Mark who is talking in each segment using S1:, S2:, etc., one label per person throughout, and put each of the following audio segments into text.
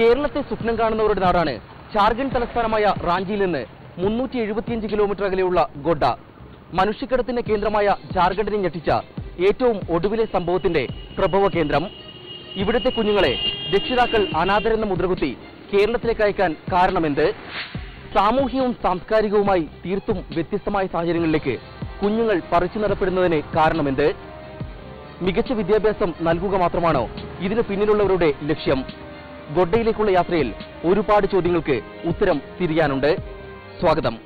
S1: കേരളത്തെ സ്വപ്നം കാണുന്നവരുടെ നാടാണ് ജാർഖണ്ഡ് തലസ്ഥാനമായ റാഞ്ചിയിൽ നിന്ന് 375 കിലോമീറ്റർ അകലെയുള്ള ഗോഡ. മനുഷ്യക്കടത്തിന്റെ കേന്ദ്രമായ ജാർഖണ്ഡിനെ ഞെട്ടിച്ച ഏറ്റവും ഒടുവിലെ സംഭവത്തിന്റെ പ്രഭവ കേന്ദ്രം. ഇവിടുത്തെ കുഞ്ഞുങ്ങളെ രക്ഷിതാക്കൾ അനാഥരെന്ന മുദ്രകുത്തി കേരളത്തിലേക്ക് അയക്കാൻ കാരണമെന്ത്? സാമൂഹികവും സാംസ്കാരികവുമായി തീർത്തും വ്യത്യസ്തമായ സാഹചര്യങ്ങളിലേക്ക് കുഞ്ഞുങ്ങൾ പറിച്ചു നടപ്പെടുന്നതിന് കാരണമെന്ത്? മികച്ച വിദ്യാഭ്യാസം നൽകുക മാത്രമാണോ ഇതിന് പിന്നിലുള്ളവരുടെ ലക്ഷ്യം? ഗോഡയിലേക്കുള്ള യാത്രയിൽ ഒരുപാട് ചോദ്യങ്ങൾക്ക് ഉത്തരം തിരിയാനുണ്ട്. സ്വാഗതം.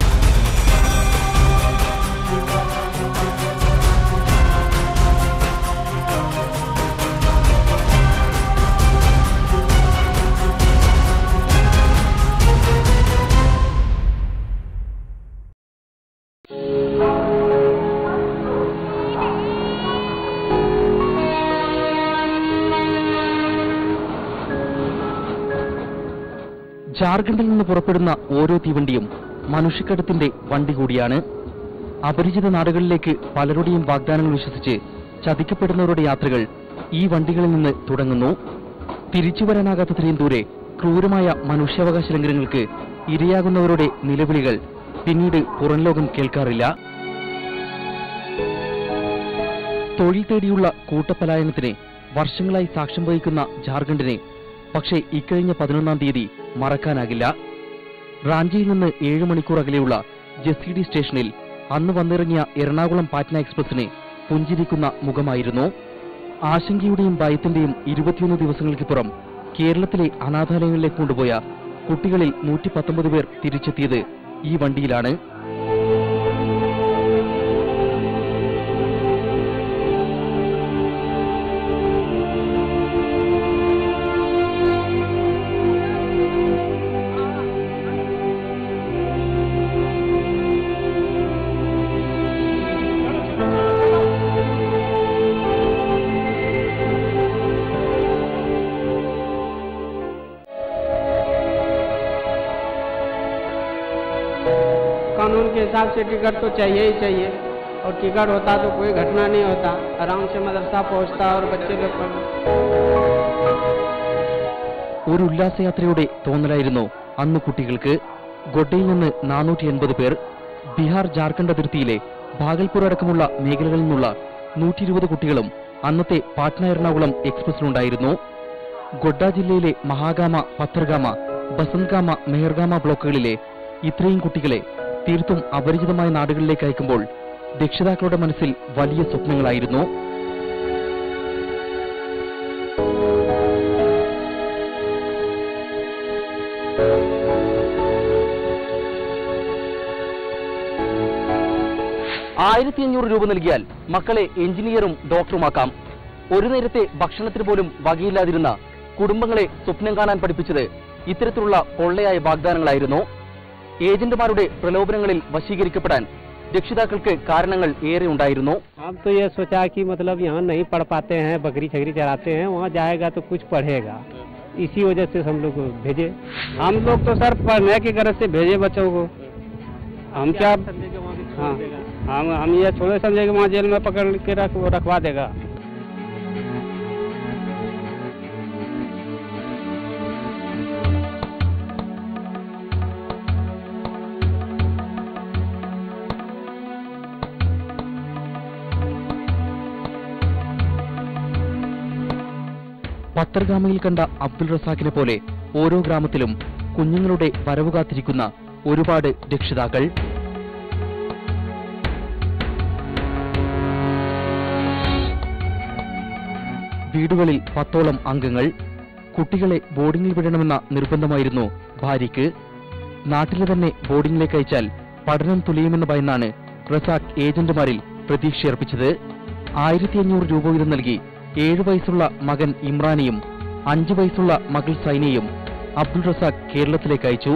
S1: ജാർഖണ്ഡിൽ നിന്ന് പുറപ്പെടുന്ന ഓരോ തീവണ്ടിയും മനുഷ്യക്കടത്തിന്റെ വണ്ടി കൂടിയാണ്. അപരിചിത നാടുകളിലേക്ക് പലരുടെയും വാഗ്ദാനങ്ങൾ വിശ്വസിച്ച് ചതിക്കപ്പെടുന്നവരുടെ യാത്രകൾ ഈ വണ്ടികളിൽ നിന്ന് തുടങ്ങുന്നു. തിരിച്ചു വരാനാകാത്തത്രയും ദൂരെ ക്രൂരമായ മനുഷ്യാവകാശ ലംഘനങ്ങൾക്ക് ഇരയാകുന്നവരുടെ നിലവിളികൾ പിന്നീട് പുറംലോകം കേൾക്കാറില്ല. തൊഴിൽ തേടിയുള്ള കൂട്ടപലായനത്തിന് വർഷങ്ങളായി സാക്ഷ്യം വഹിക്കുന്ന ജാർഖണ്ഡിനെ പക്ഷേ ഇക്കഴിഞ്ഞ 11-ാം തീയതി മറക്കാനാകില്ല. റാഞ്ചിയിൽ നിന്ന് 7 മണിക്കൂർ അകലെയുള്ള ജെസിഡി സ്റ്റേഷനിൽ അന്ന് വന്നിറങ്ങിയ എറണാകുളം പാറ്റ്ന എക്സ്പ്രസിന് പുഞ്ചിരിക്കുന്ന മുഖമായിരുന്നു. ആശങ്കയുടെയും ഭയത്തിന്റെയും 21 ദിവസങ്ങൾക്കിപ്പുറം കേരളത്തിലെ അനാഥാലയങ്ങളിലേക്ക് കൊണ്ടുപോയ കുട്ടികളിൽ 119 പേർ തിരിച്ചെത്തിയത് ഈ വണ്ടിയിലാണ്.
S2: कानून के हिसाब से टिकट तो चाहिए ही चाहिए, और टिकट होता तो कोई घटना नहीं होता, आराम से मदरसा पहुंचता और बच्चे लोग
S1: ഒരു ഉല്ലാസയാത്രയുടെ തോന്നലായിരുന്നു അന്ന് കുട്ടികൾക്ക്. ഗോഡയിൽ നിന്ന് 480 പേർ, ബീഹാർ ജാർഖണ്ഡ് അതിർത്തിയിലെ ഭാഗൽപൂർ അടക്കമുള്ള മേഖലകളിൽ നിന്നുള്ള 120 കുട്ടികളും അന്നത്തെ പാറ്റ്ന എറണാകുളം എക്സ്പ്രസിലുണ്ടായിരുന്നു. ഗോഡ ജില്ലയിലെ മഹാഗാമ, പത്തർഗാമ, ബസന്ത്ഗാമ, മെഹർഗാമ ബ്ലോക്കുകളിലെ ഇത്രയും കുട്ടികളെ തീർത്തും അപരിചിതമായ നാടുകളിലേക്ക് അയക്കുമ്പോൾ രക്ഷിതാക്കളുടെ മനസ്സിൽ വലിയ സ്വപ്നങ്ങളായിരുന്നു. $1500 നൽകിയാൽ മക്കളെ എഞ്ചിനീയറും ഡോക്ടറുമാക്കാം. ഒരു നേരത്തെ ഭക്ഷണത്തിന് പോലും വകയില്ലാതിരുന്ന കുടുംബങ്ങളെ സ്വപ്നം കാണാൻ പഠിപ്പിച്ചത് ഇത്തരത്തിലുള്ള പൊള്ളയായ വാഗ്ദാനങ്ങളായിരുന്നു. ഏജന്റുമാരുടെ പ്രലോഭനങ്ങളിൽ വശീകരിക്കപ്പെടാൻ രക്ഷിതാക്കൾക്ക് കാരണങ്ങൾ ഏറെ ഉണ്ടായിരുന്നു.
S2: हम तो ये सोचा कि मतलब यहाँ नहीं पढ़ पाते हैं, बकरी छकरी चराते हैं, वहाँ जाएगा तो कुछ पढ़ेगा, इसी वजह से हम लोग भेजे. हम लोग तो सर पढ़ने की गरज से भेजे बच्चों को. हम क्या, हाँ हम ये छोड़े समझे कि वहाँ जेल में पकड़ के रखवा देगा.
S1: പത്തർഗാമയിൽ കണ്ട അബ്ദുൾ റസാഖിനെ പോലെ ഓരോ ഗ്രാമത്തിലും കുഞ്ഞുങ്ങളുടെ വരവ് കാത്തിരിക്കുന്ന ഒരുപാട് രക്ഷിതാക്കൾ. വീടുകളിൽ 10ഓളം അംഗങ്ങൾ. കുട്ടികളെ ബോർഡിംഗിൽ വിടണമെന്ന നിർബന്ധമായിരുന്നു ഭാര്യയ്ക്ക്. നാട്ടിലെ തന്നെ ബോർഡിംഗിലേക്ക് അയച്ചാൽ പഠനം തുലയുമെന്ന് ഭയന്നാണ് റസാഖ് ഏജന്റുമാരിൽ പ്രതീക്ഷയർപ്പിച്ചത്. 1500 രൂപ വീതം നൽകി 7 വയസ്സുള്ള മകൻ ഇമ്രാനെയും 5 വയസ്സുള്ള മകൾ സൈനയും അബ്ദുൾ റസാഖ് കേരളത്തിലേക്ക് അയച്ചു.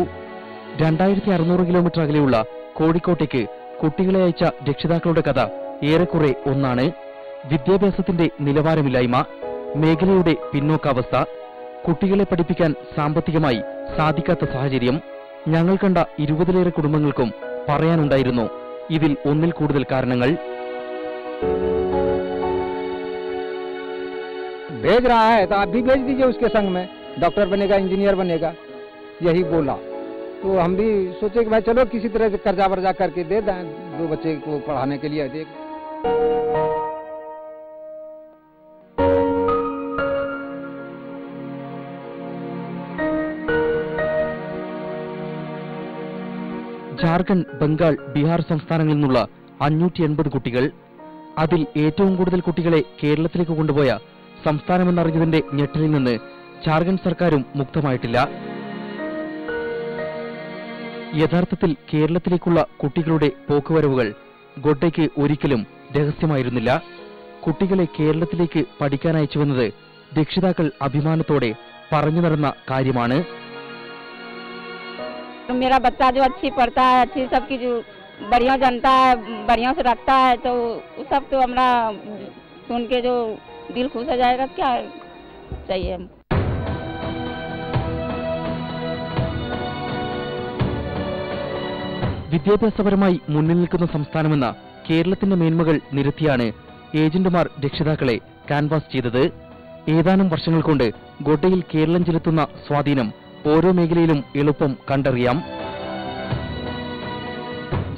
S1: 2600 കിലോമീറ്റർ അകലെയുള്ള കോഴിക്കോട്ടേക്ക് കുട്ടികളെ അയച്ച രക്ഷിതാക്കളുടെ കഥ ഏറെക്കുറെ ഒന്നാണ്. വിദ്യാഭ്യാസത്തിന്റെ നിലവാരമില്ലായ്മ, മേഖലയുടെ പിന്നോക്കാവസ്ഥ, കുട്ടികളെ പഠിപ്പിക്കാൻ സാമ്പത്തികമായി സാധിക്കാത്ത സാഹചര്യം. ഞങ്ങൾ കണ്ട 20-ലേറെ കുടുംബങ്ങൾക്കും പറയാനുണ്ടായിരുന്നു ഇതിൽ ഒന്നിൽ കൂടുതൽ കാരണങ്ങൾ.
S2: भेज रहा है तो आप भी भेज दीजिए उसके संग में,
S3: डॉक्टर बनेगा, इंजीनियर बनेगा, यही बोला। तो हम भी सोचे कि भाई चलो किसी तरह से कर्जा वर्जा करके दे दें, 2 बच्चे को पढ़ाने के लिए। देख
S1: ജാർഖണ്ഡ്, ബംഗാൾ, ബീഹാർ സംസ്ഥാനങ്ങളിൽ നിന്നുള്ള 580 കുട്ടികൾ, അതിൽ ഏറ്റവും കൂടുതൽ കുട്ടികളെ കേരളത്തിലേക്ക് കൊണ്ടുപോയ സംസ്ഥാനമെന്നറിഞ്ഞതിന്റെ ഞെട്ടലിൽ നിന്ന് ജാർഖണ്ഡ് സർക്കാരും മുക്തമായിട്ടില്ല. യഥാർത്ഥത്തിൽ കേരളത്തിലേക്കുള്ള കുട്ടികളുടെ പോക്കുവരവുകൾ ഗോഡയ്ക്ക് ഒരിക്കലും രഹസ്യമായിരുന്നില്ല. കുട്ടികളെ കേരളത്തിലേക്ക് പഠിക്കാൻ അയച്ചുവെന്നത് രക്ഷിതാക്കൾ അഭിമാനത്തോടെ പറഞ്ഞു നടന്ന കാര്യമാണ്.
S4: मेरा बच्चा जो अच्छी पढ़ता है, अच्छी सबकी जो बढ़िया जनता है, बढ़िया से रखता है, तो सब तो हमारा सुन के जो दिल खुश हो जाएगा। क्या चाहिए हम?
S1: വിദ്യാഭ്യാസപരമായി മുന്നിൽ നിൽക്കുന്ന സംസ്ഥാനമെന്ന കേരളത്തിന്റെ മേന്മകൾ നിരത്തിയാണ് ഏജന്റുമാർ രക്ഷിതാക്കളെ കാൻവാസ് ചെയ്തത്. ഏതാനും വർഷങ്ങൾ കൊണ്ട് ഗോഡയിൽ കേരളം ചെലുത്തുന്ന സ്വാധീനം ഓരോ മേഖലയിലും എളുപ്പം കണ്ടറിയാം.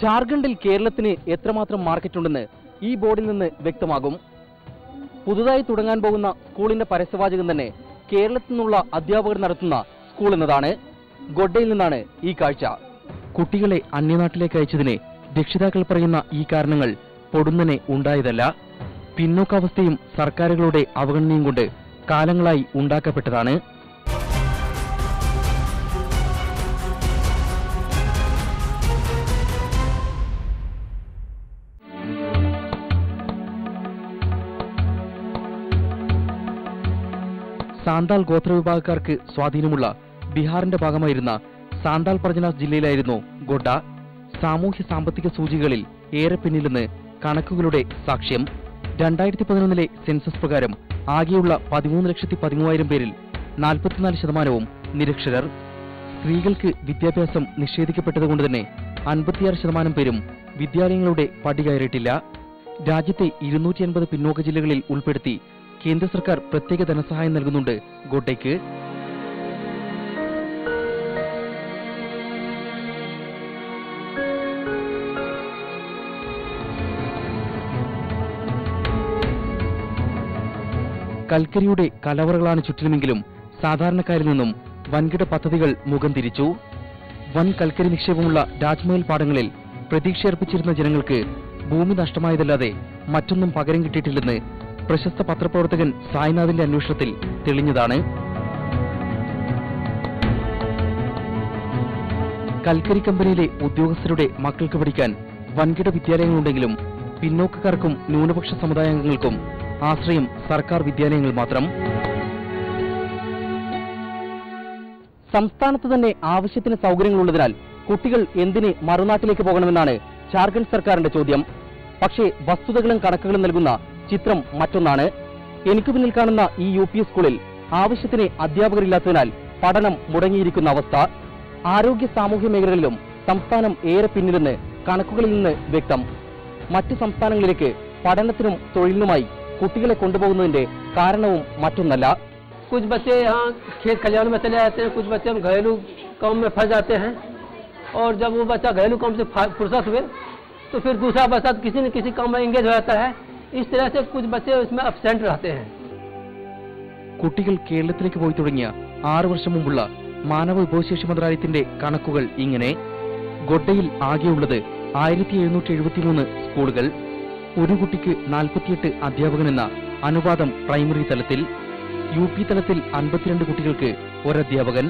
S1: ജാർഖണ്ഡിൽ കേരളത്തിന് എത്രമാത്രം മാർക്കറ്റുണ്ടെന്ന് ഈ ബോർഡിൽ നിന്ന് വ്യക്തമാകും. പുതുതായി തുടങ്ങാൻ പോകുന്ന സ്കൂളിന്റെ പരസ്യവാചകം തന്നെ കേരളത്തിൽ നിന്നുള്ള അധ്യാപകർ നടത്തുന്ന സ്കൂൾ എന്നതാണ്. ഗോഡയിൽ നിന്നാണ് ഈ കാഴ്ച. കുട്ടികളെ അന്യനാട്ടിലേക്ക് അയച്ചതിന് രക്ഷിതാക്കൾ പറയുന്ന ഈ കാരണങ്ങൾ പൊടുന്നനെ ഉണ്ടായതല്ല. പിന്നോക്കാവസ്ഥയും സർക്കാരുകളുടെ അവഗണനയും കൊണ്ട് കാലങ്ങളായി ഉണ്ടാക്കപ്പെട്ടതാണ്. സാന്താൾ ഗോത്രവിഭാഗക്കാർക്ക് സ്വാധീനമുള്ള ബീഹാറിന്റെ ഭാഗമായിരുന്ന സാന്താൾ പർജനാസ് ജില്ലയിലായിരുന്നു ഗോഡ. സാമൂഹ്യ സാമ്പത്തിക സൂചികകളിൽ ഏറെ പിന്നിലെന്ന് കണക്കുകളുടെ സാക്ഷ്യം. 2011 സെൻസസ് പ്രകാരം ആകെയുള്ള 13,13,000 പേരിൽ 44% നിരക്ഷരർ. സ്ത്രീകൾക്ക് വിദ്യാഭ്യാസം നിഷേധിക്കപ്പെട്ടതുകൊണ്ട് തന്നെ 56% പേരും വിദ്യാലയങ്ങളുടെ പടി കയറിയിട്ടില്ല. രാജ്യത്തെ 280 പിന്നോക്ക ജില്ലകളിൽ ഉൾപ്പെടുത്തി കേന്ദ്ര സർക്കാർ പ്രത്യേക ധനസഹായം നൽകുന്നുണ്ട് ഗോഡയ്ക്ക്. കൽക്കരിയുടെ കലവറകളാണ് ചുറ്റിലുമെങ്കിലും സാധാരണക്കാരിൽ നിന്നും വൻകിട പദ്ധതികൾ മുഖം തിരിച്ചു. വൻ കൽക്കരി നിക്ഷേപമുള്ള രാജ്മഹൽ പാടങ്ങളിൽ പ്രതീക്ഷയർപ്പിച്ചിരുന്ന ജനങ്ങൾക്ക് ഭൂമി നഷ്ടമായതല്ലാതെ മറ്റൊന്നും പകരം കിട്ടിയിട്ടില്ലെന്ന് പ്രശസ്ത പത്രപ്രവർത്തകൻ സായ്നാഥിന്റെ അന്വേഷണത്തിൽ തെളിഞ്ഞതാണ്. കൽക്കരി കമ്പനിയിലെ ഉദ്യോഗസ്ഥരുടെ മക്കൾക്ക് പഠിക്കാൻ വൻകിട വിദ്യാലയങ്ങളുണ്ടെങ്കിലും പിന്നോക്കക്കാർക്കും ന്യൂനപക്ഷ സമുദായാംഗങ്ങൾക്കും ആശ്രയം സർക്കാർ വിദ്യാലയങ്ങൾ മാത്രം. സംസ്ഥാനത്ത് തന്നെ ആവശ്യത്തിന് സൗകര്യങ്ങളുള്ളതിനാൽ കുട്ടികൾ എന്തിന് മറുനാട്ടിലേക്ക് പോകണമെന്നാണ് ജാർഖണ്ഡ് സർക്കാരിന്റെ ചോദ്യം. പക്ഷേ വസ്തുതകളും കണക്കുകളും നൽകുന്ന ചിത്രം മറ്റൊന്നാണ്. എനിക്ക് പിന്നിൽ കാണുന്ന ഈ UP സ്കൂളിൽ ആവശ്യത്തിന് അധ്യാപകരില്ലാത്തതിനാൽ പഠനം മുടങ്ങിയിരിക്കുന്ന അവസ്ഥ. ആരോഗ്യ സാമൂഹ്യ മേഖലകളിലും സംസ്ഥാനം ഏറെ പിന്നിലെന്ന് കണക്കുകളിൽ നിന്ന് വ്യക്തം. മറ്റ് സംസ്ഥാനങ്ങളിലേക്ക് പഠനത്തിനും തൊഴിലിനുമായി കുട്ടികളെ കൊണ്ടുപോകുന്നതിന്റെ കാരണവും മറ്റൊന്നല്ല.
S5: कुछ बच्चे यहाँ खेत खलिहान में चले जाते हैं, कुछ बच्चे हम घरेलू काम में फंस जाते हैं, और जब वो बच्चा घरेलू काम से फुर्सत हुए तो फिर दूसरा बच्चा किसी न किसी काम में एंगेज हो जाता है. इस तरह से कुछ बच्चे उसमें अब्सेंट रहते हैं.
S1: കുട്ടികൾ കേരളത്തിലേക്ക് പോയി തുടങ്ങിയ 6 വർഷം മുമ്പുള്ള മാനവ വിഭവശേഷി മന്ത്രാലയത്തിന്റെ കണക്കുകൾ ഇങ്ങനെ. ഗോഡയിൽ ആകെയുള്ളത് 1773 സ്കൂളുകൾ. ഒരു കുട്ടിക്ക് 48 അധ്യാപകനെന്ന അനുപാതം പ്രൈമറി തലത്തിൽ. UP തലത്തിൽ 52 കുട്ടികൾക്ക് ഒരധ്യാപകൻ.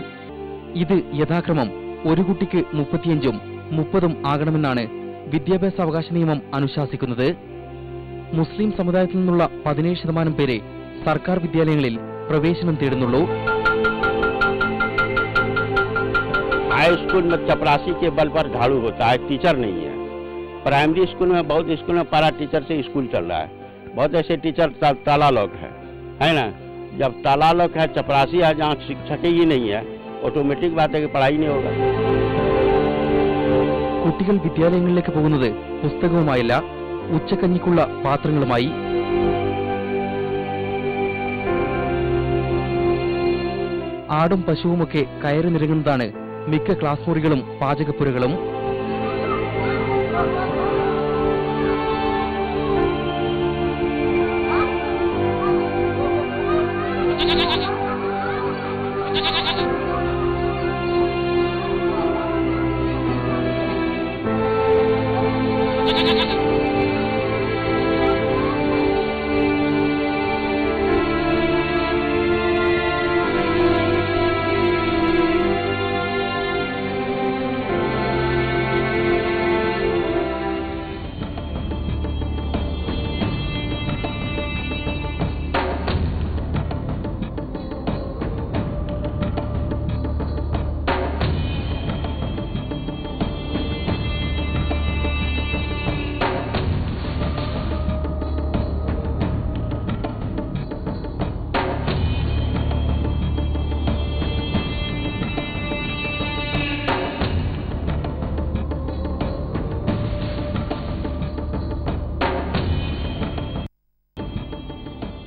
S1: ഇത് യഥാക്രമം ഒരു കുട്ടിക്ക് 35ഉം 30ഉം ആകണമെന്നാണ് വിദ്യാഭ്യാസ അവകാശ നിയമം അനുശാസിക്കുന്നത്. മുസ്ലിം സമുദായത്തിൽ നിന്നുള്ള 17% പേരെ സർക്കാർ വിദ്യാലയങ്ങളിൽ പ്രവേശനം തേടുന്നുള്ളൂ.
S6: हाई स्कूल में चपरासी के बल पर झाड़ू होता है, टीचर नहीं है. प्राइमरी स्कूल में बहुत स्कूल में पारा टीचर से स्कूल चल रहा है. बहुत ऐसे टीचर ताला लोग है ना. जब ताला लोग है, चपरासी है, जहाँ शिक्षक ही नहीं है, ऑटोमेटिक बात है कि पढ़ाई नहीं होगा.
S1: കുട്ടികൾ വിദ്യാലയങ്ങളിലേക്ക് പോകുന്നത് പുസ്തകവുമായല്ല, ഉച്ചക്കഞ്ഞിക്കുള്ള പാത്രങ്ങളുമായി. ആടും പശുവുമൊക്കെ കയറി നിരങ്ങുന്നതാണ് മിക്ക ക്ലാസ് മുറികളും പാചകപ്പുരകളും.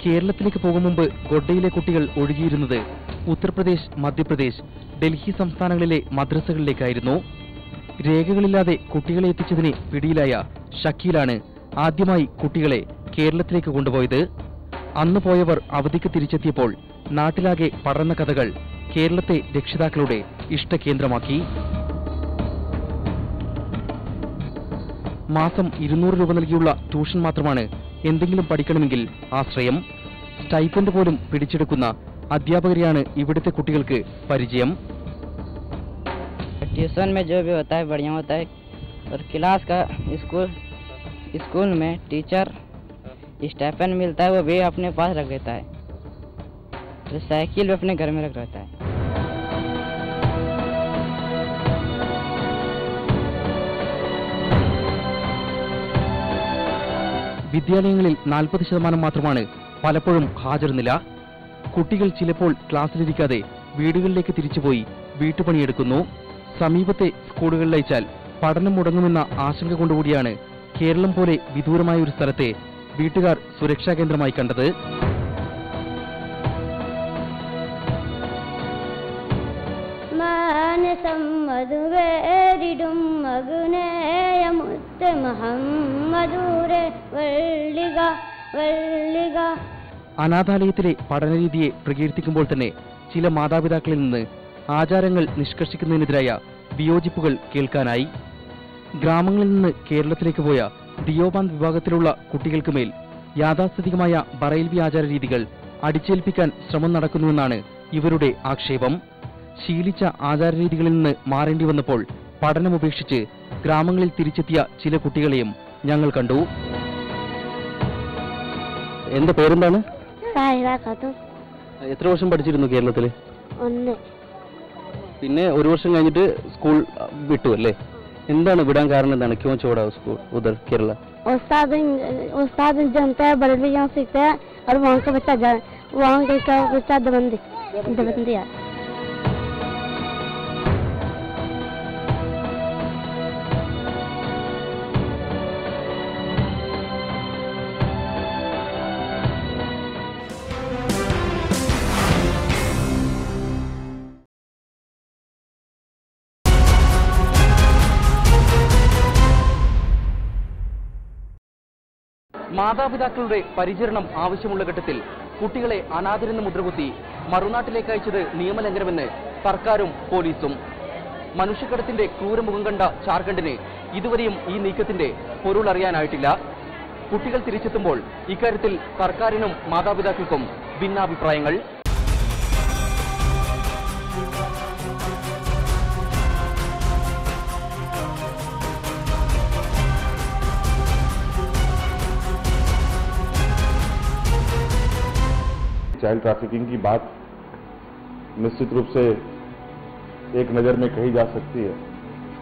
S1: കേരളത്തിലേക്ക് പോകും മുമ്പ് ഗൊഡയിലെ കുട്ടികൾ ഒഴുകിയിരുന്നത് ഉത്തർപ്രദേശ്, മധ്യപ്രദേശ്, ഡൽഹി സംസ്ഥാനങ്ങളിലെ മദ്രസകളിലേക്കായിരുന്നു. രേഖകളില്ലാതെ കുട്ടികളെ എത്തിച്ചതിന് പിടിയിലായ ഷക്കീലാണ് ആദ്യമായി കുട്ടികളെ കേരളത്തിലേക്ക് കൊണ്ടുപോയത്. അന്ന് പോയവർ അവധിക്ക് തിരിച്ചെത്തിയപ്പോൾ നാട്ടിലാകെ പടർന്ന കഥകൾ കേരളത്തെ രക്ഷിതാക്കളുടെ ഇഷ്ടകേന്ദ്രമാക്കി. മാസം 200 രൂപ നൽകിയുള്ള ട്യൂഷൻ മാത്രമാണ് എന്തെങ്കിലും പഠിക്കണമെങ്കിൽ ആശ്രയം. സ്റ്റൈപ്പൻഡ് പോലും പിടിച്ചെടുക്കുന്ന അധ്യാപകരെയാണ് ഇവിടുത്തെ കുട്ടികൾക്ക് പരിചയം.
S7: ट्यूशन में जो भी होता है बढ़िया होता है और क्लास का स्कूल में टीचर स्टाइपेंड मिलता है वो भी अपने पास रख देता है, तो साइकिल भी अपने घर में रख रहता है.
S1: വിദ്യാലയങ്ങളിൽ 40% മാത്രമാണ് പലപ്പോഴും ഹാജർ നില. കുട്ടികൾ ചിലപ്പോൾ ക്ലാസ്സിലിരിക്കാതെ വീടുകളിലേക്ക് തിരിച്ചുപോയി വീട്ടുപണിയെടുക്കുന്നു. സമീപത്തെ സ്കൂളുകളിൽ അയച്ചാൽ പഠനം മുടങ്ങുമെന്ന ആശങ്ക കൊണ്ടുകൂടിയാണ് കേരളം പോലെ വിദൂരമായ ഒരു സ്ഥലത്തെ വീട്ടുകാർ സുരക്ഷാ കേന്ദ്രമായി കണ്ടത്. അനാഥാലയത്തിലെ പഠനരീതിയെ പ്രകീർത്തിക്കുമ്പോൾ തന്നെ ചില മാതാപിതാക്കളിൽ നിന്ന് ആചാരങ്ങൾ നിഷ്കർഷിക്കുന്നതിനെതിരായ വിയോജിപ്പുകൾ കേൾക്കാനായി. ഗ്രാമങ്ങളിൽ നിന്ന് കേരളത്തിലേക്ക് പോയ ദിയോബാന്ദ് വിഭാഗത്തിലുള്ള കുട്ടികൾക്കുമേൽ യാഥാസ്ഥിതികമായ ബറൈൽവി ആചാരരീതികൾ അടിച്ചേൽപ്പിക്കാൻ ശ്രമം നടക്കുന്നുവെന്നാണ് ഇവരുടെ ആക്ഷേപം. ശീലിച്ച ആചാരരീതികളിൽ നിന്ന് മാറേണ്ടി വന്നപ്പോൾ പഠനമുപേക്ഷിച്ച് ഗ്രാമങ്ങളിൽ തിരിച്ചെത്തിയ ചില കുട്ടികളെയും ഞങ്ങൾ കണ്ടു. എന്താ പേരെന്താണ്? എത്ര വർഷം പഠിച്ചിരുന്നു കേരളത്തില്? പിന്നെ ഒരു വർഷം കഴിഞ്ഞിട്ട് സ്കൂൾ വിട്ടു അല്ലേ? എന്താണ് വിടാൻ കാരണം? എന്താണ് ക്यों छोड़ा स्कूल उधर केरला?
S8: उस्ताद जानता है, बरेली यहाँ सीखते हैं और वहाँ का बच्चा दबंदी है.
S1: മാതാപിതാക്കളുടെ പരിചരണം ആവശ്യമുള്ള ഘട്ടത്തിൽ കുട്ടികളെ അനാഥരെന്ന് മുദ്രകുത്തി മറുനാട്ടിലേക്ക് അയച്ചത് നിയമലംഘനമെന്ന് സർക്കാരും പോലീസും. മനുഷ്യക്കടത്തിന്റെ ക്രൂരമുഖം കണ്ട ജാർഖണ്ഡിന് ഇതുവരെയും ഈ നീക്കത്തിന്റെ പൊരുൾ അറിയാനായിട്ടില്ല. കുട്ടികൾ തിരിച്ചെത്തുമ്പോൾ ഇക്കാര്യത്തിൽ സർക്കാരിനും മാതാപിതാക്കൾക്കും ഭിന്നാഭിപ്രായങ്ങൾ.
S9: चाइल्ड ट्रैफिकिंग की बात निश्चित रूप से एक नज़र में कही जा सकती है,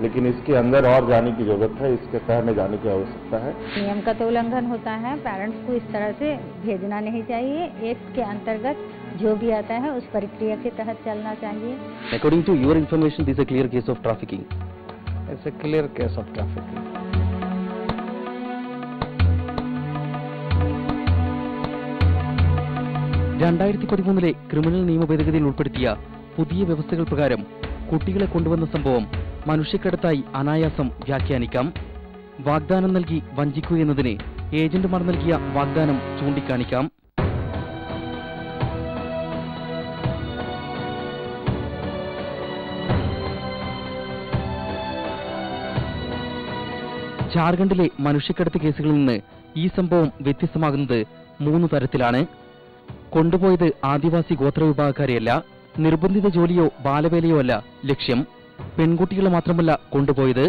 S9: लेकिन इसके अंदर और जाने की जरूरत है, इसके तह में जाने की आवश्यकता है.
S10: नियम का तो उल्लंघन होता है. पेरेंट्स को इस तरह से भेजना नहीं चाहिए. एक्ट के अंतर्गत जो भी आता है उस प्रक्रिया के तहत चलना चाहिए.
S1: According to your information, this is a clear case of trafficking.
S3: It's a clear case of trafficking.
S1: 2013 criminal നിയമ ഭേദഗതിയിൽ ഉൾപ്പെടുത്തിയ പുതിയ വ്യവസ്ഥകൾ പ്രകാരം കുട്ടികളെ കൊണ്ടുവന്ന സംഭവം മനുഷ്യക്കടത്തായി അനായാസം വ്യാഖ്യാനിക്കാം. വാഗ്ദാനം നൽകി വഞ്ചിക്കുകയെന്നതിന് ഏജന്റുമാർ നൽകിയ വാഗ്ദാനം ചൂണ്ടിക്കാണിക്കാം. ജാർഖണ്ഡിലെ മനുഷ്യക്കടത്ത് കേസുകളിൽ നിന്ന് ഈ സംഭവം വ്യത്യസ്തമാകുന്നത് 3 തരത്തിലാണ്. കൊണ്ടുപോയത് ആദിവാസി ഗോത്രവിഭാഗക്കാരെയല്ല, നിർബന്ധിത ജോലിയോ ബാലവേലയോ അല്ല ലക്ഷ്യം. പെൺകുട്ടികളെ മാത്രമല്ല കൊണ്ടുപോയത്.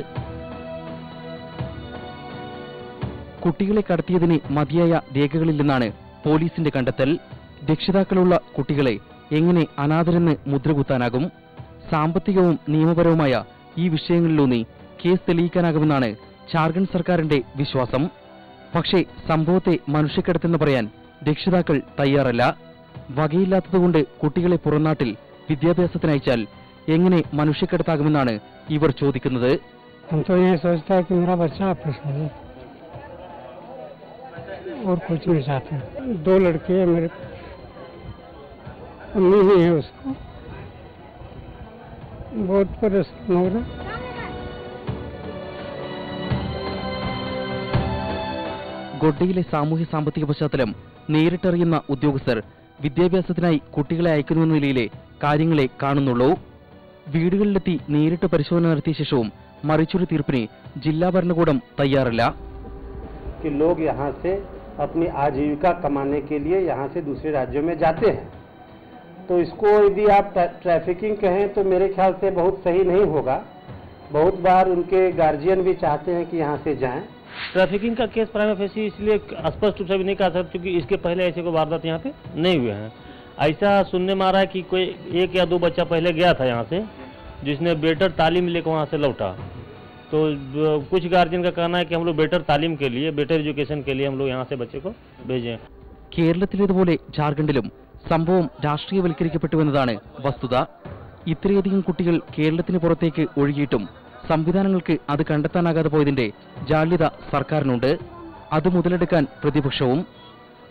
S1: കുട്ടികളെ കടത്തിയതിന് മതിയായ രേഖകളില്ലെന്നാണ് പോലീസിന്റെ കണ്ടെത്തൽ. രക്ഷിതാക്കളുള്ള കുട്ടികളെ എങ്ങനെ അനാഥരെന്ന് മുദ്രകുത്താനാകും? സാമ്പത്തികവും നിയമപരവുമായ ഈ വിഷയങ്ങളിലൂന്നി കേസ് തെളിയിക്കാനാകുമെന്നാണ് ജാർഖണ്ഡ് സർക്കാരിന്റെ വിശ്വാസം. പക്ഷേ സംഭവത്തെ മനുഷ്യക്കടത്തെന്ന് പറയാൻ രക്ഷിതാക്കൾ തയ്യാറല്ല. വകയില്ലാത്തതുകൊണ്ട് കുട്ടികളെ പുറംനാട്ടിൽ വിദ്യാഭ്യാസത്തിനയച്ചാൽ എങ്ങനെ മനുഷ്യക്കടത്താകുമെന്നാണ് ഇവർ ചോദിക്കുന്നത്.
S2: और कुछ नहीं चाहते. 2 लड़के हैं मेरे, अम्मी ही है उसको. बहुत परेशान हो रहा.
S1: ഗൊഡയിലെ സാമൂഹ്യ സാമ്പത്തിക പശ്ചാത്തലം നേരിട്ടറിയുന്ന ഉദ്യോഗസ്ഥർ വിദ്യാഭ്യാസത്തിനായി കുട്ടികളെ അയക്കുന്നുവെന്ന നിലയിലെ കാര്യങ്ങളെ കാണുന്നുള്ളൂ. വീടുകളിലെത്തി നേരിട്ട് പരിശോധന നടത്തിയ ശേഷവും മറിച്ചൊരു തീർപ്പിന് ജില്ലാ ഭരണകൂടം തയ്യാറല്ല.
S2: लोग यहाँ से अपनी आजीविका कमाने के लिए यहाँ से दूसरे राज्यों में जाते हैं, तो इसको यदि आप ट्रैफिकिंग कहें तो मेरे ख्याल से बहुत सही नहीं होगा. बहुत बार उनके गार्जियन भी चाहते हैं कि यहाँ से जाएं.
S11: ट्रैफिकिंग का केस प्राइमा फेसी इसलिए स्पष्ट रूप से भी नहीं कहा सकते क्योंकि इसके पहले ऐसे कोई वारदात यहाँ पे नहीं हुए हैं. ऐसा सुनने में आ रहा है कि कोई 1 या 2 बच्चा पहले गया था यहाँ से, जिसने बेटर तालीम लेकर वहाँ से लौटा. तो कुछ गार्जियन का कहना है कि हम लोग बेटर तालीम के लिए, बेटर एजुकेशन के लिए हम लोग यहाँ से बच्चे को भेजें.
S1: കേരളത്തിലേതുപോലെ ജാർഖണ്ഡിലും സംഭവം രാഷ്ട്രീയവൽക്കരിക്കപ്പെട്ടുവെന്നതാണ് വസ്തുത. ഇത്രയധികം കുട്ടികൾ കേരളത്തിന് പുറത്തേക്ക് ഒഴുകിയിട്ടും സംവിധാനങ്ങൾക്ക് അത് കണ്ടെത്താനാകാതെ പോയതിന്റെ ജാള്യത സർക്കാരിനുണ്ട്. അത് മുതലെടുക്കാൻ പ്രതിപക്ഷവും.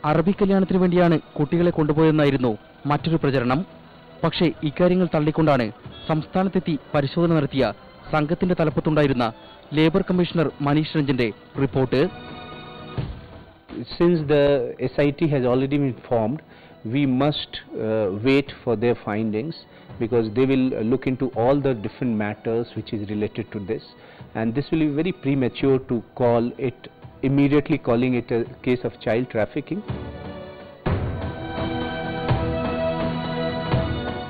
S1: അറബി കല്യാണത്തിന് വേണ്ടിയാണ് കുട്ടികളെ കൊണ്ടുപോയതെന്നായിരുന്നു മറ്റൊരു പ്രചരണം. പക്ഷേ ഇക്കാര്യങ്ങൾ തള്ളിക്കൊണ്ടാണ് സംസ്ഥാനത്തെത്തി പരിശോധന നടത്തിയ സംഘത്തിന്റെ തലപ്പത്തുണ്ടായിരുന്ന ലേബർ കമ്മീഷണർ മനീഷ് രഞ്ജന്റെ report.
S12: Since the SIT has already been formed, we must wait for their findings because they will look into all the different matters which is related to this, and this will be very premature to call it immediately calling it a case of child trafficking.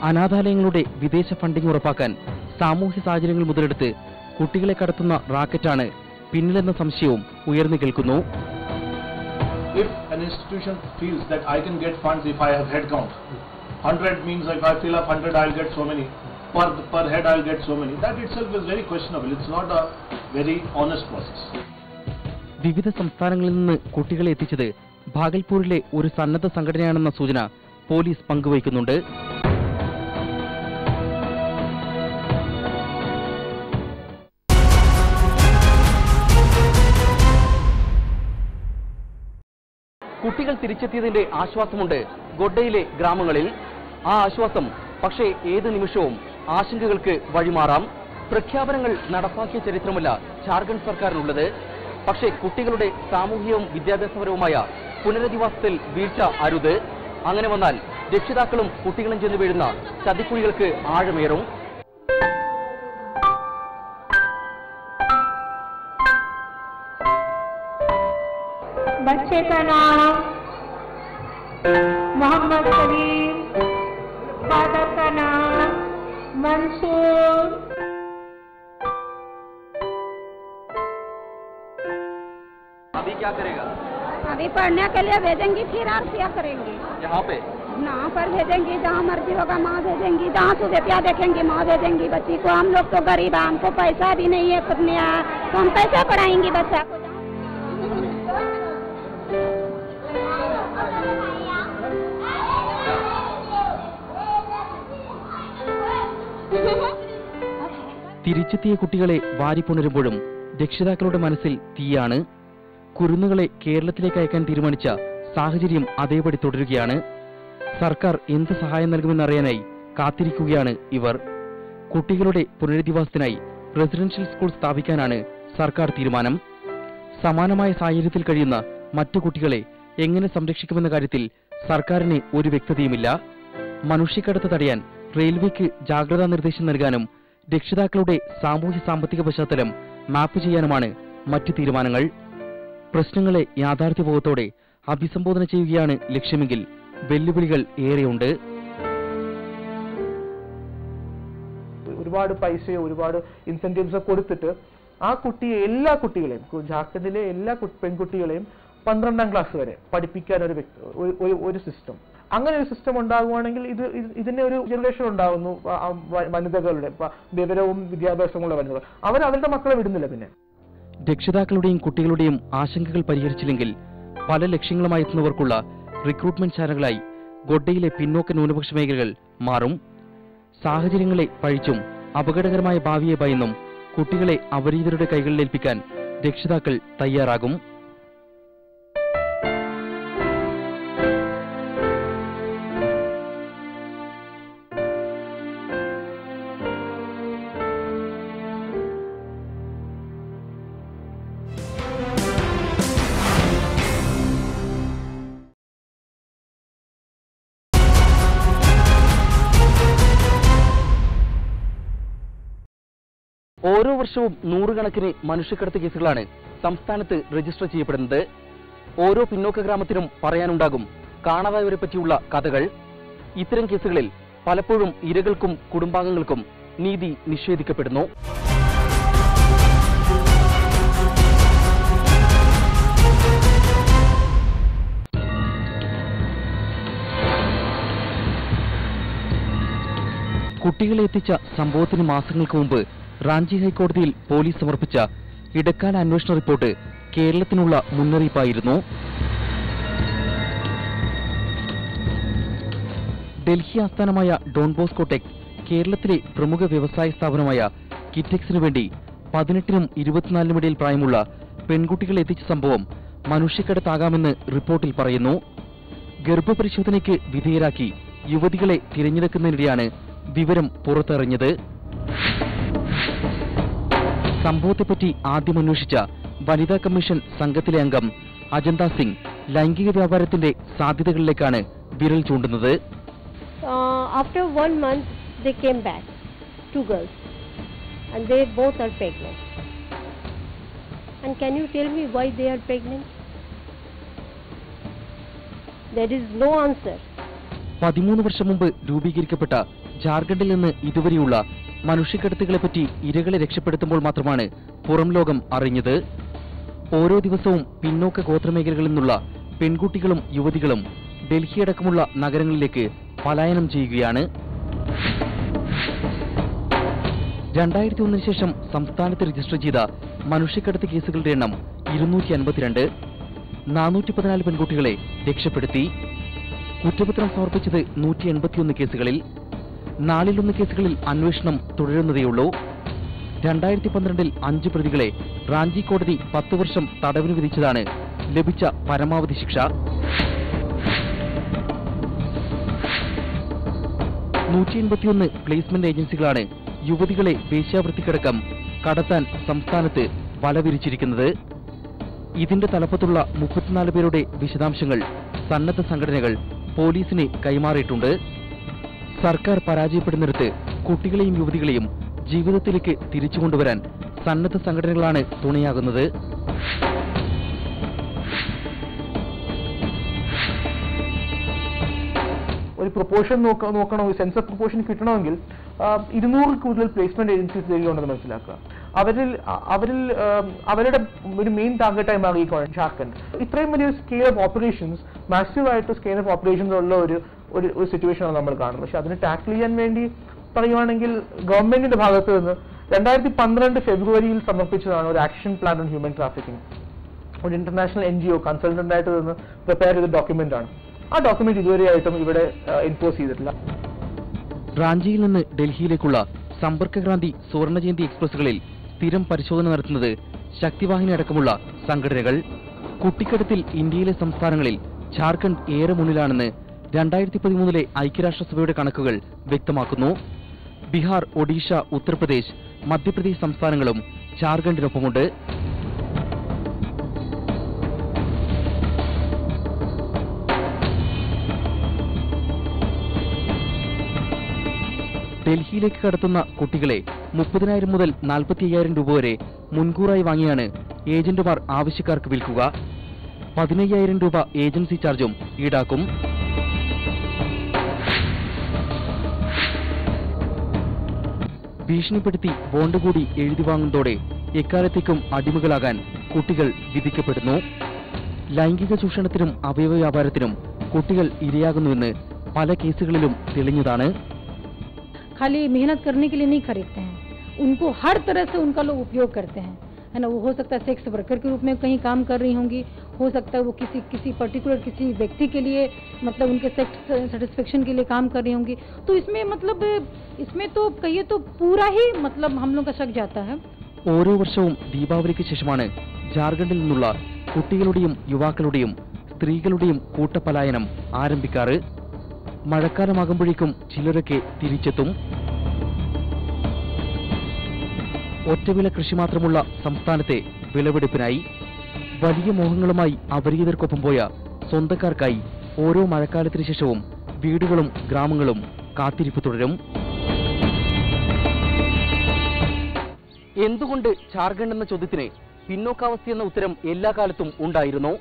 S1: അനാഥാലയങ്ങളുടെ വിദേശ funding ഉറപ്പാക്കാൻ സാമൂഹ്യ സാഹചര്യങ്ങൾ മുതലെടുത്ത് കുട്ടികളെ കടത്തുന്ന റാക്കറ്റാണ് പിന്നിലെന്ന സംശയവും ഉയർന്നു കേൾക്കുന്നു.
S13: If an institution feels that I can get funds if I have head count, 100 means if I fill up 100 I'll get so many, per head I'll get so many, that itself is very questionable. It's not a very honest process.
S1: വിവിധ സംസ്ഥാനങ്ങളിൽ നിന്ന് കുട്ടികളെ എത്തിച്ചത് ഭാഗൽപൂരിലെ ഒരു സന്നദ്ധ സംഘടനയാണെന്ന സൂചന police പങ്കുവയ്ക്കുന്നുണ്ട്. കുട്ടികൾ തിരിച്ചെത്തിയതിന്റെ ആശ്വാസമുണ്ട് ഗൊഡയിലെ ഗ്രാമങ്ങളിൽ. ആ ആശ്വാസം പക്ഷേ ഏത് നിമിഷവും ആശങ്കകൾക്ക് വഴിമാറാം. പ്രഖ്യാപനങ്ങൾ നടപ്പാക്കിയ ചരിത്രമല്ല ജാർഖണ്ഡ് സർക്കാരിനുള്ളത്. പക്ഷേ കുട്ടികളുടെ സാമൂഹികവും വിദ്യാഭ്യാസപരവുമായ പുനരധിവാസത്തിൽ വീഴ്ച അരുത്. അങ്ങനെ വന്നാൽ രക്ഷിതാക്കളും കുട്ടികളും ചെന്ന് വീഴുന്ന ചതിക്കുഴികൾക്ക് ആഴമേറും.
S14: बच्चे का नाम मोहम्मद सलीम, फादर का नाम मंसूर.
S1: अभी क्या करेगा?
S4: अभी पढ़ने के लिए भेजेंगी, फिर और क्या करेंगे?
S1: यहाँ पे
S4: यहाँ पर भेजेंगी, जहाँ मर्जी होगा माँ भेजेंगी, जहाँ सुबह क्या देखेंगी माँ भेजेंगी बच्ची को. हम लोग तो गरीब हैं, हमको पैसा भी नहीं है खुद में, तो हम कैसे पढ़ाएंगी बच्चा को?
S1: തിരിച്ചെത്തിയ കുട്ടികളെ വാരിപ്പുണരുമ്പോഴും രക്ഷിതാക്കളുടെ മനസ്സിൽ തീയാണ്. കുരുന്നുകളെ കേരളത്തിലേക്ക് അയക്കാൻ തീരുമാനിച്ച സാഹചര്യം അതേപടി തുടരുകയാണ്. സർക്കാർ എന്ത് സഹായം നൽകുമെന്നറിയാനായി കാത്തിരിക്കുകയാണ് ഇവർ. കുട്ടികളുടെ പുനരധിവാസത്തിനായി റെസിഡൻഷ്യൽ സ്കൂൾ സ്ഥാപിക്കാനാണ് സർക്കാർ തീരുമാനം. സമാനമായ സാഹചര്യത്തിൽ കഴിയുന്ന മറ്റു കുട്ടികളെ എങ്ങനെ സംരക്ഷിക്കുമെന്ന കാര്യത്തിൽ സർക്കാരിന് ഒരു വ്യക്തതയുമില്ല. മനുഷ്യക്കടത്ത് തടയാൻ റെയിൽവേക്ക് ജാഗ്രതാ നിർദ്ദേശം നൽകാനും രക്ഷിതാക്കളുടെ സാമൂഹ്യ സാമ്പത്തിക പശ്ചാത്തലം മാപ്പ് ചെയ്യാനുമാണ് മറ്റു തീരുമാനങ്ങൾ. പ്രശ്നങ്ങളെ യാഥാർത്ഥ്യബോധത്തോടെ അഭിസംബോധന ചെയ്യുകയാണ് ലക്ഷ്യമെങ്കിൽ വെല്ലുവിളികൾ ഏറെയുണ്ട്.
S15: ഒരുപാട് പൈസയോ ഒരുപാട് ഇൻസെന്റീവ്സോ കൊടുത്തിട്ട് ആ കുട്ടിയെ, എല്ലാ കുട്ടികളെയും, ജാർഖണ്ഡിലെ എല്ലാ പെൺകുട്ടികളെയും 12ാം ക്ലാസ് വരെ പഠിപ്പിക്കാൻ ഒരു സിസ്റ്റം, അങ്ങനെ ഒരു സിസ്റ്റം ഉണ്ടാകുവാണെങ്കിൽ ഇതിന്റെ ഒരു ജനറേഷൻ ഉണ്ടാകുന്നു. വനിതകളുടെ വിവരവും വിദ്യാഭ്യാസമുള്ള വനിതകൾ അവരുടെ മക്കളെ വിടുന്നില്ല. പിന്നെ
S1: രക്ഷിതാക്കളുടെയും കുട്ടികളുടെയും ആശങ്കകൾ പരിഹരിച്ചില്ലെങ്കിൽ പല ലക്ഷ്യങ്ങളുമായി എത്തുന്നവർക്കുള്ള റിക്രൂട്ട്മെന്റ് ശാലകളായി ഗൊഡയിലെ പിന്നോക്ക ന്യൂനപക്ഷ മേഖലകൾ മാറും. സാഹചര്യങ്ങളെ പഴിച്ചും അപകടകരമായ ഭാവിയെ ഭയന്നും കുട്ടികളെ അപരിചിതരുടെ കൈകളിലേൽപ്പിക്കാൻ രക്ഷിതാക്കൾ തയ്യാറാകും. ഓരോ വർഷവും നൂറുകണക്കിന് മനുഷ്യക്കടത്ത് കേസുകളാണ് സംസ്ഥാനത്ത് രജിസ്റ്റർ ചെയ്യപ്പെടുന്നത്. ഓരോ പിന്നോക്ക ഗ്രാമത്തിനും പറയാനുണ്ടാകും കാണാതായവരെ പറ്റിയുള്ള കഥകൾ. ഇത്തരം കേസുകളിൽ പലപ്പോഴും ഇരകൾക്കും കുടുംബാംഗങ്ങൾക്കും നീതി നിഷേധിക്കപ്പെടുന്നു. കുട്ടികളെ എത്തിച്ച സംഭവത്തിന് മാസങ്ങൾക്ക് മുമ്പ് റാഞ്ചി ഹൈക്കോടതിയിൽ പോലീസ് സമർപ്പിച്ച ഇടക്കാല അന്വേഷണ റിപ്പോർട്ട് കേരളത്തിനുള്ള മുന്നറിയിപ്പായിരുന്നു. ഡൽഹി ആസ്ഥാനമായ ഡോൺ ബോസ്കോ ടെക് കേരളത്തിലെ പ്രമുഖ വ്യവസായ സ്ഥാപനമായ കിറ്റെക്സിനു വേണ്ടി 18നും 24നും ഇടയിൽ പ്രായമുള്ള പെൺകുട്ടികളെ എത്തിച്ച സംഭവം മനുഷ്യക്കടത്താകാമെന്ന് റിപ്പോർട്ടിൽ പറയുന്നു. ഗർഭപരിശോധനയ്ക്ക് വിധേയരാക്കി യുവതികളെ തിരഞ്ഞെടുക്കുന്നതിനിടെയാണ് വിവരം പുറത്തറിഞ്ഞത്. സംഭവത്തെപ്പറ്റി ആദ്യം അന്വേഷിച്ച വനിതാ കമ്മീഷൻ സംഘത്തിലെ അംഗം അജന്ത സിംഗ് ലൈംഗിക വ്യാപാരത്തിന്റെ സാധ്യതകളിലേക്കാണ് വിരൽ ചൂണ്ടുന്നത്.
S16: After 1 month they came back, 2 girls, and they both are pregnant. And can you tell me why they are pregnant? There is no answer.
S1: 13 വർഷം മുമ്പ് രൂപീകരിക്കപ്പെട്ട ജാർഖണ്ഡിൽ നിന്ന് ഇതുവരെയുള്ള മനുഷ്യക്കടത്തുകളെപ്പറ്റി ഇരകളെ രക്ഷപ്പെടുത്തുമ്പോൾ മാത്രമാണ് പുറം ലോകം അറിഞ്ഞത്. ഓരോ ദിവസവും പിന്നോക്ക ഗോത്രമേഖലകളിൽ നിന്നുള്ള പെൺകുട്ടികളും യുവതികളും ഡൽഹിയടക്കമുള്ള നഗരങ്ങളിലേക്ക് പലായനം ചെയ്യുകയാണ്. 2001 ശേഷം സംസ്ഥാനത്ത് രജിസ്റ്റർ ചെയ്ത മനുഷ്യക്കടത്ത് കേസുകളുടെ എണ്ണം 252. 414 പെൺകുട്ടികളെ രക്ഷപ്പെടുത്തി. കുറ്റപത്രം സമർപ്പിച്ചത് 181 കേസുകളിൽ. 4 കേസുകളിൽ അന്വേഷണം തുടരുന്നതേയുള്ളൂ. 2012 5 പ്രതികളെ റാഞ്ചി കോടതി 10 വർഷം തടവിന് വിധിച്ചതാണ് ലഭിച്ച പരമാവധി ശിക്ഷ. 181 പ്ലേസ്മെന്റ് ഏജൻസികളാണ് യുവതികളെ വേശ്യാവൃത്തിക്കടക്കം കടത്താൻ സംസ്ഥാനത്ത് വലവിരിച്ചിരിക്കുന്നത്. ഇതിന്റെ തലപ്പത്തുള്ള 34 പേരുടെ വിശദാംശങ്ങൾ സന്നദ്ധ സംഘടനകൾ പോലീസിന് കൈമാറിയിട്ടുണ്ട്. സർക്കാർ പരാജയപ്പെടുന്നിടത്ത് കുട്ടികളെയും യുവതികളെയും ജീവിതത്തിലേക്ക് തിരിച്ചുകൊണ്ടുവരാൻ സന്നദ്ധ സംഘടനകളാണ് തുണയാകുന്നത്.
S15: ഒരു പ്രൊപ്പോർഷൻ നോക്കണം, സെൻസർ പ്രൊപ്പോർഷൻ കിട്ടണമെങ്കിൽ 200 കൂടുതൽ പ്ലേസ്മെന്റ് ഏജൻസീസ് ഉണ്ടെന്ന് മനസ്സിലാക്കുക. അവരുടെ ഒരു മെയിൻ ടാർഗറ്റായി മാറിയിരിക്കുകയാണ് ജാർഖണ്ഡ്. ഇത്രയും വലിയ സ്കെയിൽ ഓഫ് ഓപ്പറേഷൻസ്, മാസീവ് ആയിട്ട് സ്കെയിൽ ഓഫ് ഓപ്പറേഷൻസ് ഉള്ള ഒരു സിറ്റുവേഷനാണ് നമ്മൾ കാണുന്നത്. പക്ഷെ അതിനെ ടാക്കിൾ ചെയ്യാൻ വേണ്ടി പറയുവാണെങ്കിൽ ഗവൺമെന്റിന്റെ ഭാഗത്ത് നിന്ന് 2012 ഫെബ്രുവരിയിൽ സമർപ്പിച്ചതാണ് ഒരു action plan on human trafficking. ഒരു ഇന്റർനാഷണൽ NGO കൺസൾട്ടന്റ് ആയിട്ട് നിന്ന് പ്രിപ്പയർ ചെയ്ത ഡോക്യുമെന്റ് ആണ്. ആ ഡോക്യുമെന്റ് ഇതുവരെയായിട്ടും ഇവിടെ എൻഫോഴ്സ് ചെയ്തിട്ടില്ല.
S1: റാഞ്ചിയിൽ നിന്ന് ഡൽഹിയിലേക്കുള്ള സമ്പർക്കക്രാന്തി സുവർണജയന്തി എക്സ്പ്രസുകളിൽ സ്ഥിരം പരിശോധന നടത്തുന്നത് ശക്തിവാഹിനി അടക്കമുള്ള സംഘടനകൾ. കുട്ടിക്കടത്തിൽ ഇന്ത്യയിലെ സംസ്ഥാനങ്ങളിൽ ജാർഖണ്ഡ് ഏറെ മുന്നിലാണെന്ന് 2013 ഐക്യരാഷ്ട്രസഭയുടെ കണക്കുകൾ വ്യക്തമാക്കുന്നു. ബീഹാർ, ഒഡീഷ, ഉത്തർപ്രദേശ്, മധ്യപ്രദേശ് സംസ്ഥാനങ്ങളും ജാർഖണ്ഡിനൊപ്പമുണ്ട്. ഡൽഹിയിലേക്ക് കടത്തുന്ന കുട്ടികളെ 30,000 മുതൽ 45,000 രൂപ വരെ മുൻകൂറായി വാങ്ങിയാണ് ഏജന്റുമാർ ആവശ്യക്കാർക്ക് വിൽക്കുക. 15,000 രൂപ ഏജൻസി ചാർജും ഈടാക്കും. ഭീഷണിപ്പെടുത്തി ബോണ്ട് കൂടി എഴുതി വാങ്ങുന്നതോടെ എക്കാലത്തേക്കും അടിമകളാകാൻ കുട്ടികൾ വിധിക്കപ്പെടുന്നു. ലൈംഗിക ചൂഷണത്തിനും അവയവ വ്യാപാരത്തിനും കുട്ടികൾ ഇരയാകുന്നുവെന്ന് പല കേസുകളിലും തെളിഞ്ഞതാണ്.
S17: खाली मेहनत करने के लिए नहीं खरीदते हैं, उनको हर तरह से उनका लोग उपयोग करते हैं, है ना। वो हो सकता है सेक्स वर्कर के रूप में कहीं काम कर रही होंगी, हो सकता है वो किसी पर्टिकुलर किसी व्यक्ति के लिए मतलब उनके सेक्स सेटिस्फेक्शन के लिए काम कर रही होंगी. तो इसमें मतलब इसमें तो कहिए तो पूरा ही मतलब हम लोग का शक जाता है.
S1: ഓരോ വർഷവും ദീപാവലിക്ക് ശേഷമാണ് ജാർഖണ്ഡിൽ നിന്നുള്ള കുട്ടികളുടെയും യുവാക്കളുടെയും സ്ത്രീകളുടെയും കൂട്ടപലായനം ആരംഭിക്കാറ്. മഴക്കാലമാകുമ്പോഴേക്കും ചിലരൊക്കെ തിരിച്ചെത്തും. ഒറ്റവില കൃഷി മാത്രമുള്ള സംസ്ഥാനത്തെ വിളവെടുപ്പിനായി വലിയ മോഹങ്ങളുമായി അപരിചിതർക്കൊപ്പം പോയ സ്വന്തക്കാർക്കായി ഓരോ മഴക്കാലത്തിന് ശേഷവും വീടുകളും ഗ്രാമങ്ങളും കാത്തിരിപ്പ് തുടരും. എന്തുകൊണ്ട് ജാർഖണ്ഡ് എന്ന ചോദ്യത്തിന് പിന്നോക്കാവസ്ഥയെന്ന ഉത്തരം എല്ലാ കാലത്തും ഉണ്ടായിരുന്നു.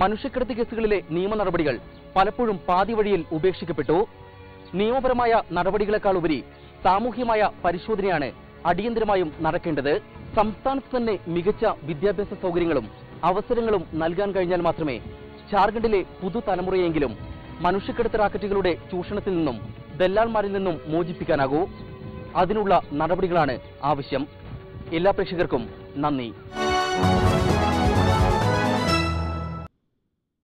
S1: മനുഷ്യക്കടത്ത് കേസുകളിലെ നിയമ നടപടികൾ പലപ്പോഴും പാതി വഴിയിൽ ഉപേക്ഷിക്കപ്പെട്ടു. നിയമപരമായ നടപടികളെക്കാൾ ഉപരി സാമൂഹ്യമായ പരിശോധനയാണ് അടിയന്തരമായും നടക്കേണ്ടത്. സംസ്ഥാനത്ത് തന്നെ മികച്ച വിദ്യാഭ്യാസ സൗകര്യങ്ങളും അവസരങ്ങളും നൽകാൻ കഴിഞ്ഞാൽ മാത്രമേ ജാർഖണ്ഡിലെ പുതുതലമുറയെങ്കിലും മനുഷ്യക്കടത്ത് റാക്കറ്റുകളുടെ ചൂഷണത്തിൽ നിന്നും ദല്ലാൽമാരിൽ നിന്നും മോചിപ്പിക്കാനാകൂ. അതിനുള്ള നടപടികളാണ് ആവശ്യം. എല്ലാ പ്രേക്ഷകർക്കും നന്ദി.